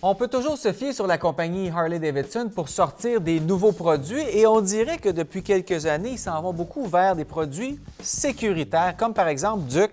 On peut toujours se fier sur la compagnie Harley-Davidson pour sortir des nouveaux produits et on dirait que depuis quelques années, ils s'en vont beaucoup vers des produits sécuritaires, comme par exemple, Duc,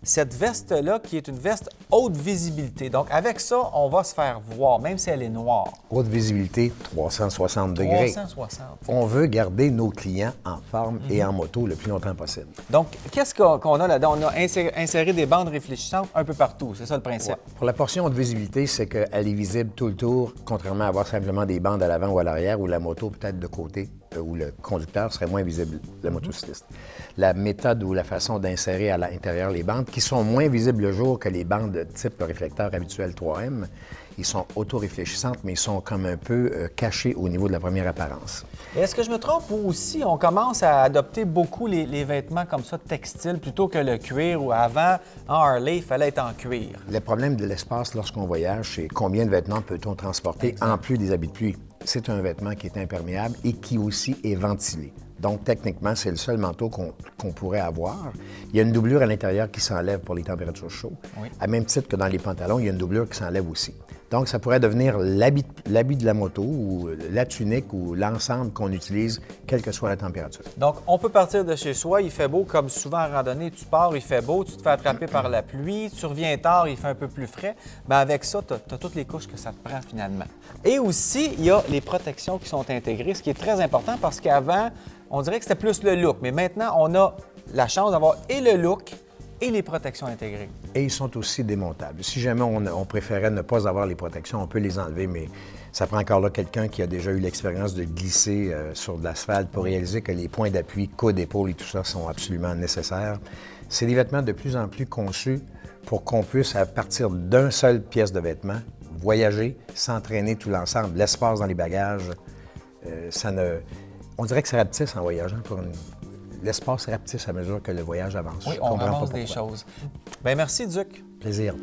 cette veste-là qui est une veste haute visibilité. Donc, avec ça, on va se faire voir, même si elle est noire. Haute visibilité, 360 degrés. 360. On veut garder nos clients en forme et en moto le plus longtemps possible. Donc, qu'est-ce qu'on a là-dedans? On a inséré des bandes réfléchissantes un peu partout. C'est ça le principe? Ouais. Pour la portion haute visibilité, c'est qu'elle est visible tout le tour, contrairement à avoir simplement des bandes à l'avant ou à l'arrière, où la moto peut-être de côté, où le conducteur serait moins visible, le motocycliste. La méthode ou la façon d'insérer à l'intérieur les bandes, qui sont moins visibles le jour que les bandes de type réflecteur habituel 3M, ils sont auto-réfléchissantes, mais ils sont comme un peu cachés au niveau de la première apparence. Est-ce que je me trompe ou aussi on commence à adopter beaucoup les vêtements comme ça, textiles, plutôt que le cuir, où avant, en Harley, il fallait être en cuir? Le problème de l'espace lorsqu'on voyage, c'est combien de vêtements peut-on transporter en plus des habits de pluie? C'est un vêtement qui est imperméable et qui aussi est ventilé. Donc, techniquement, c'est le seul manteau qu'on pourrait avoir. Il y a une doublure à l'intérieur qui s'enlève pour les températures chaudes. Oui. À même titre que dans les pantalons, il y a une doublure qui s'enlève aussi. Donc, ça pourrait devenir l'habit de la moto ou la tunique ou l'ensemble qu'on utilise, quelle que soit la température. Donc, on peut partir de chez soi, il fait beau, comme souvent en randonnée, tu pars, il fait beau, tu te fais attraper par la pluie, tu reviens tard, il fait un peu plus frais. Bien, avec ça, tu as toutes les couches que ça te prend finalement. Et aussi, il y a les protections qui sont intégrées, ce qui est très important parce qu'avant, on dirait que c'était plus le look, mais maintenant, on a la chance d'avoir et le look et les protections intégrées. Et ils sont aussi démontables. Si jamais on préférait ne pas avoir les protections, on peut les enlever, mais ça prend encore là quelqu'un qui a déjà eu l'expérience de glisser sur de l'asphalte pour réaliser que les points d'appui, coude, épaule et tout ça sont absolument nécessaires. C'est des vêtements de plus en plus conçus pour qu'on puisse, à partir d'une seule pièce de vêtement, voyager, s'entraîner tout l'ensemble. L'espace dans les bagages, on dirait que ça rapetisse en voyageant pour l'espace rapetisse à mesure que le voyage avance. Oui, on avance des choses. Bien, merci, Duc. Plaisir.